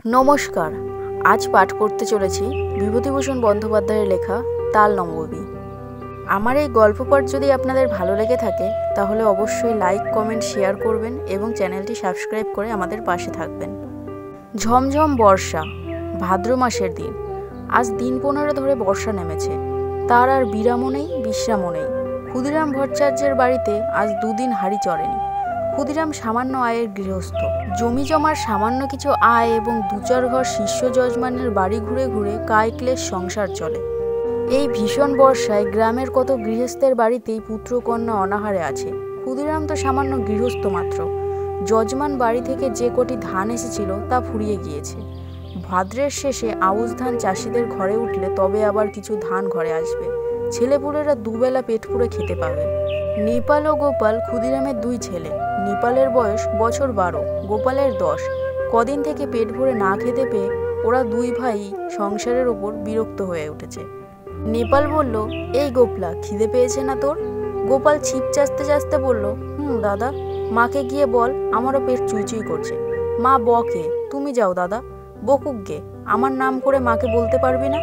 নমস্কার। আজ পাঠ করতে চলেছি বিভূতিভূষণ বন্দ্যোপাধ্যায়ের লেখা তাল নবমী। আমার এই গল্প পাঠ যদি আপনাদের ভালো লেগে থাকে তাহলে অবশ্যই লাইক, কমেন্ট, শেয়ার করবেন এবং চ্যানেলটি সাবস্ক্রাইব করে আমাদের পাশে থাকবেন। ঝমঝম বর্ষা, ভাদ্র মাসের দিন। আজ দিন 15 ধরে বর্ষা নেমেছে। তার আর বিরামও নেই, বিশ্রামও নেই। ক্ষুদিরাম ভট্টাচার্যের বাড়িতে আজ দুদিন হাঁড়ি চড়েনি। ক্ষুদিরাম সামান্য আয়ের গৃহস্থ। জমি জমার সামান্য কিছু আয় এবং 2-4 ঘর শিষ্য যজমানের বাড়ি ঘুরে ঘুরে কায়ক্লেশ সংসার চলে। এই ভীষণ বর্ষায় গ্রামের কত গৃহস্থের বাড়িতেই পুত্রকন্যা অনাহারে আছে। ক্ষুদিরাম তো সামান্য গৃহস্থ মাত্র। যজমান বাড়ি থেকে যে কটি ধান এসেছিল তা ফুরিয়ে গিয়েছে। ভাদ্রের শেষে আউশ ধান চাষিদের ঘরে উঠলে তবে আবার কিছু ধান ঘরে আসবে। ছেলেপুলেরা দুবেলা পেট পুরে খেতে পাবে। নেপাল ও গোপাল ক্ষুদিরামের 2 ছেলে। নেপালের বয়স বছর 12, গোপালের 10। কদিন থেকে পেট ভরে না খেতে পেয়ে ওরা 2 ভাই সংসারের ওপর বিরক্ত হয়ে উঠেছে। নেপাল বলল, এই গোপলা, খিদে পেয়েছে না তোর? গোপাল ছিপ চাচতে চাচতে বলল, দাদা, মাকে গিয়ে বল আমারও পেট চুইচুই করছে। মা বকে, তুমি যাও দাদা। বকুক গে, আমার নাম করে মাকে বলতে পারবি না?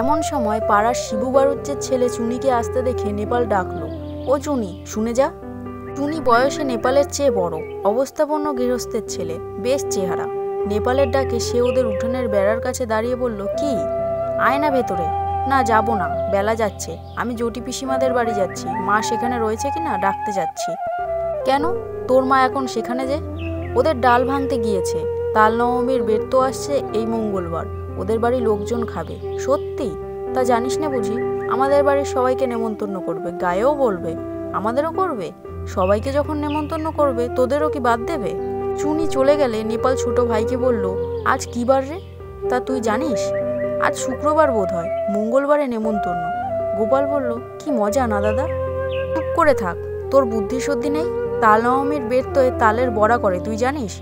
এমন সময় পাড়ার শিবু বাড়ুজ্যের ছেলে চুনিকে আসতে দেখে নেপাল ডাকলো, ও চুনি, শুনে যা। টুনি বয়সে নেপালের চেয়ে বড়, অবস্থাপন্ন গৃহস্থের ছেলে, বেশ চেহারা। নেপালের ডাকে সে ওদের উঠানের বেড়ার কাছে দাঁড়িয়ে বলল, কি, আয় না ভেতরে। না, যাব না, বেলা যাচ্ছে। আমি জটি পিসিমাদের বাড়ি যাচ্ছি। মা সেখানে রয়েছে কিনা ডাকতে যাচ্ছি। কেন, তোর মা এখন সেখানে যে? ওদের ডাল ভাঙতে গিয়েছে। তাল নবমীর বের তো আসছে এই মঙ্গলবার। ওদের বাড়ি লোকজন খাবে। সত্যি? তা জানিস না বুঝি? আমাদের বাড়ির সবাইকে নেমন্তন্ন করবে, গায়েও বলবে, আমাদেরও করবে। সবাইকে যখন নেমন্তন্ন করবে তোদেরও কি বাদ দেবে? চুনি চলে গেলে নেপাল ছোট ভাইকে বলল, আজ কি বার রে? তা তুই জানিস? আজ শুক্রবার বোধ হয়, মঙ্গলবারে নেমন্তন্ন। গোপাল বলল, কি মজা না দাদা? চুপ করে থাক, তোর বুদ্ধি সদ্ধি নেই। তাল নবমীর বের তো তালের বড়া করে, তুই জানিস?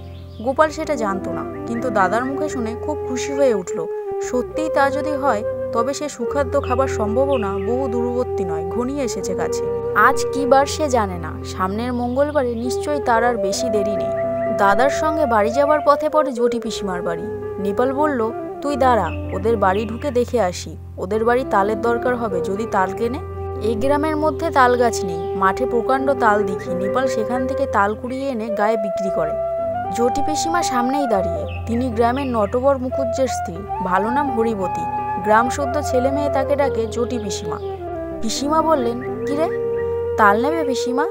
গোপাল সেটা জানতো না, কিন্তু দাদার মুখে শুনে খুব খুশি হয়ে উঠল। সত্যিই তা যদি হয় তবে সে সুখাদ্য খাবার সম্ভাবনা বহু দূরবর্তী নয়, ঘনিয়ে এসেছে কাছে। আজ কি বার সে জানে না, সামনের মঙ্গলবারে নিশ্চয়ই তার আর বেশি দেরি নেই। দাদার সঙ্গে বাড়ি যাবার পথে পড়ে জটি পিসিমার বাড়ি। নেপাল বলল, তুই দাঁড়া, ওদের বাড়ি ঢুকে দেখে আসি। ওদের বাড়ি তালের দরকার হবে, যদি তাল কেনে। এই গ্রামের মধ্যে তাল গাছ নেই, মাঠে প্রকাণ্ড তাল দেখি। নেপাল সেখান থেকে তাল কুড়িয়ে এনে গায়ে বিক্রি করে। জটি পিসিমা সামনেই দাঁড়িয়ে। তিনি গ্রামের নটবর মুখুজ্জের স্ত্রী, ভালো নাম হরিবতী। গ্রাম সদ্য ছেলে মেয়ে তাকে ডাকে জটি পিসিমা। পিসিমা বললেন, কিরে, তাল নেবে পিসিমা?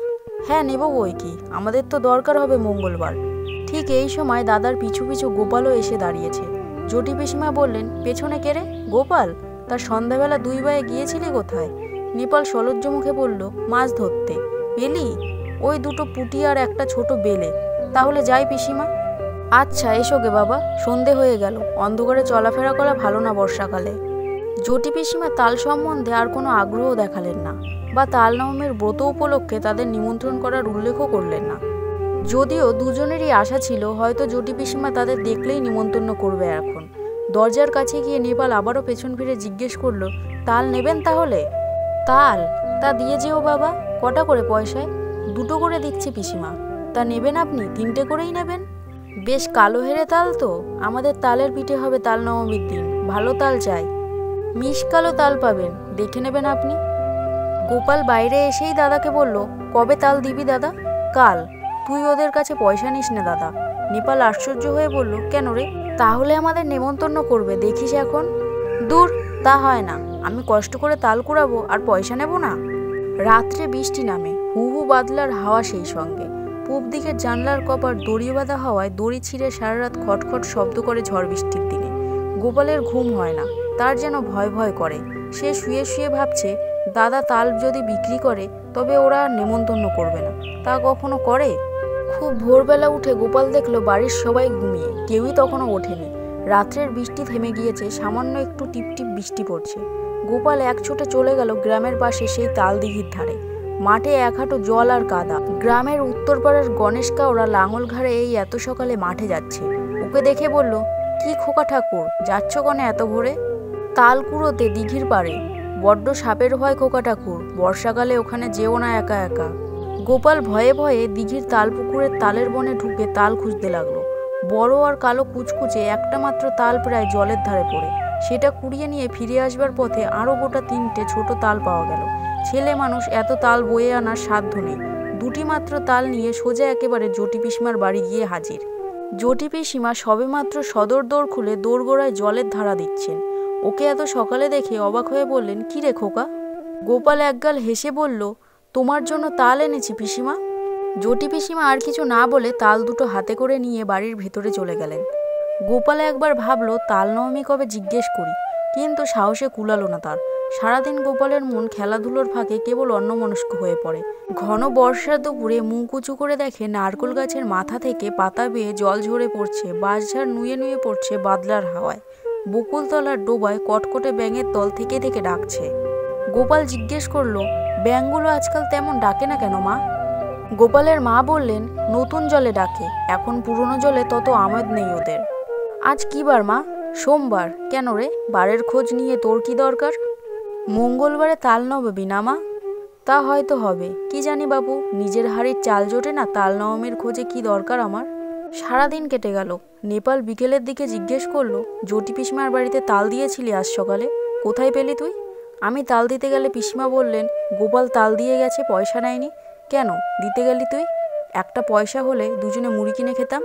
হ্যাঁ, নেব বই কি, আমাদের তো দরকার হবে মঙ্গলবার। ঠিক এই সময় দাদার পিছু পিছু গোপালও এসে দাঁড়িয়েছে। জটি পিসিমা বললেন, পেছনে কে রে? গোপাল, তার সন্ধ্যাবেলা 2 ভাইয়ে গিয়েছিলি কোথায়? নেপাল সলজ্জ মুখে বলল, মাছ ধরতে। পেলি? ওই 2টো পুঁটি আর একটা ছোট বেলে। তাহলে যাই পিসিমা। আচ্ছা, এসো গে বাবা, সন্ধে হয়ে গেল। অন্ধকারে চলাফেরা করা ভালো না বর্ষাকালে। জটি পিসিমা তাল সম্বন্ধে আর কোনো আগ্রহ দেখালেন না, বা তাল নবমীর ব্রত উপলক্ষে তাদের নিমন্ত্রণ করার উল্লেখও করলেন না। যদিও দুজনেরই আশা ছিল হয়তো জটি পিসিমা তাদের দেখলেই নিমন্ত্রণ করবে। এখন দরজার কাছে গিয়ে নেপাল আবারও পেছন ফিরে জিজ্ঞেস করল, তাল নেবেন তাহলে? তাল? তা দিয়ে যেও বাবা। কটা করে পয়সায়? 2টো করে দিচ্ছি পিসিমা। তা নেবেন আপনি? 3টে করেই নেবেন? বেশ কালো হেরে তাল তো। আমাদের তালের পিঠে হবে তাল নবমীর দিন, ভালো তাল চাই। মিশকালো তাল পাবেন, দেখে নেবেন আপনি। গোপাল বাইরে এসেই দাদাকে বলল, কবে তাল দিবি দাদা? কাল। তুই ওদের কাছে পয়সা নিস না দাদা। নেপাল আশ্চর্য হয়ে বলল, কেন রে? তাহলে আমাদের নেমন্তন্ন করবে, দেখিস এখন। দূর, তা হয় না। আমি কষ্ট করে তাল কুড়াবো আর পয়সা নেব না? রাত্রে বৃষ্টি নামে, হু হু বাদলার হাওয়া সেই সঙ্গে। পূব দিকের জানলার কপার দড়ি বাঁধা হওয়ায় দড়ি ছিঁড়ে সারা রাত খটখট শব্দ করে ঝড় বৃষ্টির দিনে। গোপালের ঘুম হয় না, তার যেন ভয় ভয় করে। সে শুয়ে শুয়ে ভাবছে, দাদা তাল যদি বিক্রি করে তবে ওরা আর নেমন্তন্ন করবে না। তা কখনো করে? খুব ভোরবেলা উঠে গোপাল দেখলো বাড়ির সবাই ঘুমিয়ে, কেউই তখনও ওঠেনি। রাত্রের বৃষ্টি থেমে গিয়েছে, সামান্য একটু টিপটিপ বৃষ্টি পড়ছে। গোপাল এক ছুটে চলে গেল গ্রামের পাশে সেই তাল দিঘির ধারে। মাঠে 1 হাঁটু জল আর কাদা। গ্রামের উত্তরপাড়ার গণেশ কাওড়া লাঙল ঘাড়ে এই এত সকালে মাঠে যাচ্ছে। ওকে দেখে বলল, কি খোকা ঠাকুর, যাচ্ছ কনে এত ভোরে? তাল কুড়োতে দিঘির পাড়ে। বড্ড সাপের ভয় খোকা ঠাকুর, বর্ষাকালে ওখানে যেও না একা একা। গোপাল ভয়ে ভয়ে দিঘির তাল পুকুরের তালের বনে ঢুকে তাল খুঁজতে লাগলো। বড় আর কালো কুচকুচে একটা মাত্র তাল প্রায় জলের ধারে পড়ে। সেটা কুড়িয়ে নিয়ে ফিরে আসবার পথে আরও গোটা 3টে ছোট তাল পাওয়া গেল। ছেলে মানুষ এত তাল বয়ে আনার সাধ্য নেই। 2টি মাত্র তাল নিয়ে সোজা একেবারে জটি পিসিমার বাড়ি গিয়ে হাজির। জটি পিসিমা সবেমাত্র সদর দৌড় খুলে দোরগোড়ায় জলের ধারা দিচ্ছেন। ওকে এত সকালে দেখে অবাক হয়ে বললেন, কি রে খোকা? গোপাল একগাল হেসে বলল, তোমার জন্য তাল এনেছি পিসিমা। জটি পিসিমা আর কিছু না বলে তাল দুটো হাতে করে নিয়ে বাড়ির ভেতরে চলে গেলেন। গোপাল একবার ভাবল তাল নবমী কবে জিজ্ঞেস করি, কিন্তু সাহসে কুলালো না তার। সারাদিন গোপালের মন খেলাধুলোর ফাঁকে কেবল অন্যমনস্ক হয়ে পড়ে। ঘন বর্ষার দুপুরে মুখ উঁচু করে দেখে নারকেল গাছের মাথা থেকে পাতা বেয়ে জল ঝরে পড়ছে, বাঁশঝাড় নুয়ে নুয়ে পড়ছে বাদলার হাওয়ায়। বকুলতলার ডোবায় কটকটে ব্যাঙের দল থেকে থেকে ডাকছে। গোপাল জিজ্ঞেস করলো, ব্যাঙগুলো আজকাল তেমন ডাকে না কেন মা? গোপালের মা বললেন, নতুন জলে ডাকে, এখন পুরনো জলে তত আমেদ নেই ওদের। আজ কি বার মা? সোমবার। কেন রে, বারের খোঁজ নিয়ে তোর কি দরকার? মঙ্গলবারে তাল নবমী না মা? তা হয়তো হবে, কি জানি বাবু, নিজের হাড়ির চাল জোটে না, তাল নবমীর খোঁজে কি দরকার আমার? সারাদিন কেটে গেল। নেপাল বিকেলের দিকে জিজ্ঞেস করলো, জটি পিসিমার বাড়িতে তাল দিয়েছিলি আজ সকালে, কোথায় পেলি তুই? আমি তাল দিতে গেলে পিসিমা বললেন, গোপাল তাল দিয়ে গেছে, পয়সা নেয়নি। কেন দিতে গেলি তুই? একটা পয়সা হলে দুজনে মুড়ি কিনে খেতাম।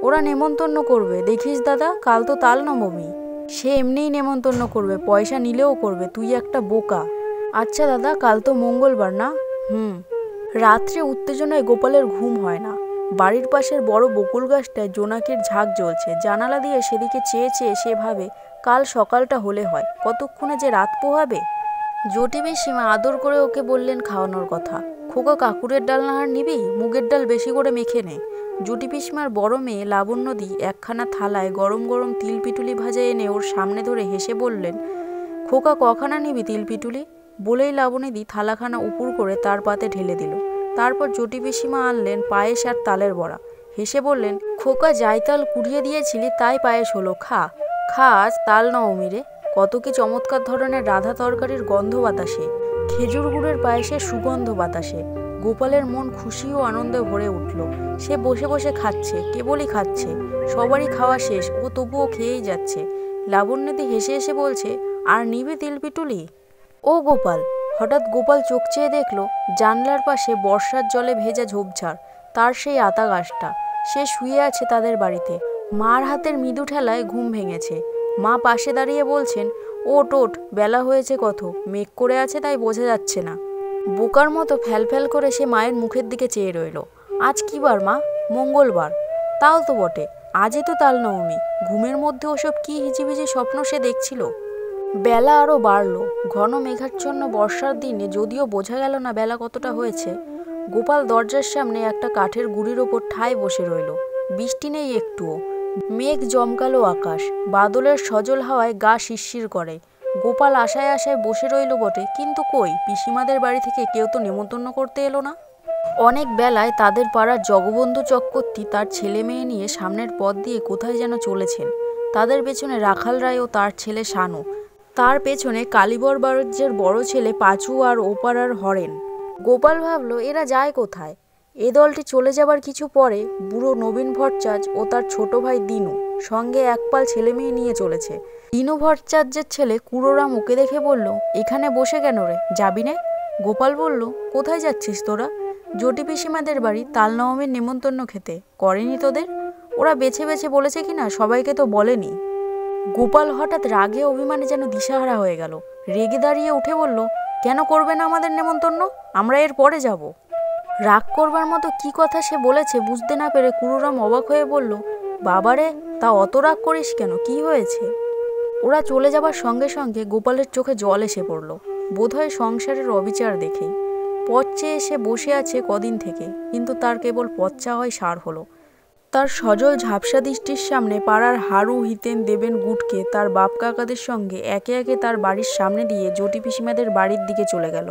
ওরা নেমন্তন্ন করবে, দেখিস দাদা, কাল তো তাল নবমী। সে এমনিই নেমন্তন্ন করবে, পয়সা নিলেও করবে, তুই একটা বোকা। আচ্ছা দাদা, কাল তো মঙ্গলবার না? রাত্রে উত্তেজনায় গোপালের ঘুম হয় না। বাড়ির পাশের বড় বকুল গাছটায় জোনাকির ঝাঁক জ্বলছে। জানালা দিয়ে সেদিকে চেয়ে চেয়ে সে ভাবে, কাল সকালটা হলে হয়, কতক্ষণে যে রাত পোহাবে। জটি পিসিমা আদর করে ওকে বললেন খাওয়ানোর কথা। খোকা, কাকুরের ডাল নাহার নিবি? মুগের ডাল বেশি করে মেখে নে। জটি পিসিমার বড় মেয়ে লাবণ্যদি একখানা থালায় গরম গরম তিল পিটুলি ভাজা এনে ওর সামনে ধরে হেসে বললেন, খোকা, কখানা নিবি তিল পিটুলি? বলেই লাবণীদি থালাখানা উপুর করে তার পাতে ঢেলে দিল। তারপর জটি পিসিমা আনলেন পায়েস আর তালের বড়া। হেসে বললেন, খোকা, যাই তাল কুড়িয়ে দিয়েছিলি তাই পায়েস হলো, খা খা, আজ তাল নবমী রে। কত কি চমৎকার ধরনের রাধা তরকারির গন্ধ বাতাসে, খেজুর গুড়ের পায়েসের সুগন্ধ বাতাসে। গোপালের মন খুশি ও আনন্দে ভরে উঠল। সে বসে বসে খাচ্ছে, কেবলই খাচ্ছে। সবারই খাওয়া শেষ, ও তবুও খেয়েই যাচ্ছে। লাবণ্যদি হেসে হেসে বলছে, আর নিবি তিল পিটুলি? ও গোপাল! হঠাৎ গোপাল চোখ চেয়ে দেখল জানলার পাশে বর্ষার জলে ভেজা ঝোপঝাড়, তার সেই আতা গাছটা। সে শুয়ে আছে তাদের বাড়িতে। মার হাতের মৃদু ঠেলায় ঘুম ভেঙেছে। মা পাশে দাঁড়িয়ে বলছেন, ওঠ ওঠ, বেলা হয়েছে কত, মেঘ করে আছে তাই বোঝা যাচ্ছে না। বোকার মতো ফ্যালফ্যাল করে সে মায়ের মুখের দিকে চেয়ে রইল। আজ কি বার মা? মঙ্গলবার। তাও তো বটে, আজই তো তাল নবমী। ঘুমের মধ্যে ওসব কি হিজিবিজি স্বপ্ন সে দেখছিল। বেলা আরও বাড়ল। ঘন মেঘাচ্ছন্ন বর্ষার দিনে যদিও বোঝা গেল না বেলা কতটা হয়েছে। গোপাল দরজার সামনে একটা কাঠের গুঁড়ির ওপর ঠায় বসে রইল। বৃষ্টি নেই একটুও। মেঘ জমকালো আকাশ, বাদলের সজল হাওয়ায় গা শিরশির করে। গোপাল আশায় আশায় বসে রইল বটে, কিন্তু কই, পিসিমাদের বাড়ি থেকে কেউ তো নেমন্তন্ন করতে এলো না। অনেক বেলায় তাদের পাড়ার জগবন্ধু চক্রবর্তী তার ছেলে মেয়ে নিয়ে সামনের পথ দিয়ে কোথায় যেন চলেছেন। তাদের পেছনে রাখাল রায় ও তার ছেলে শানু, তার পেছনে কালীবর বাড়ির বড় ছেলে পাঁচু আর ওপাড়ার হরেন। গোপাল ভাবল, এরা যায় কোথায়? এ দলটি চলে যাবার কিছু পরে বুড়ো নবীন ভট্টাচার্য ও তার ছোট ভাই দিনু সঙ্গে একপাল ছেলে মেয়ে নিয়ে চলেছে। দিনু ভট্টাচার্যের ছেলে কুড়োরাম ওকে দেখে বলল, এখানে বসে কেন রে, যাবি না? গোপাল বলল, কোথায় যাচ্ছিস তোরা? জটি পিসিমাদের বাড়ি তাল নবমীর নেমন্তন্ন খেতে। করেনি তোদের? ওরা বেছে বেছে বলেছে কিনা, সবাইকে তো বলেনি। গোপাল হঠাৎ রাগে অভিমানে যেন দিশাহারা হয়ে গেল। রেগে দাঁড়িয়ে উঠে বলল, কেন করবে না আমাদের নেমন্তন্ন? আমরা এর পরে যাব। রাগ করবার মতো কি কথা সে বলেছে বুঝতে না পেরে কুড়োরাম অবাক হয়ে বলল, বাবারে, তা অত রাগ করিস কেন, কি হয়েছে? ওরা চলে যাবার সঙ্গে সঙ্গে গোপালের চোখে জল এসে পড়ল। বোধহয় সংসারের অবিচার দেখেই। পথ চেয়ে এসে বসে আছে কদিন থেকে, কিন্তু তার কেবল পথ চাওয়াই সার হলো। তার সজল ঝাপসা দৃষ্টির সামনে পাড়ার হারু, হিতেন, দেবেন, গুটকে তার বাপ কাকাদের সঙ্গে একে একে তার বাড়ির সামনে দিয়ে জটি পিসিমাদের বাড়ির দিকে চলে গেল।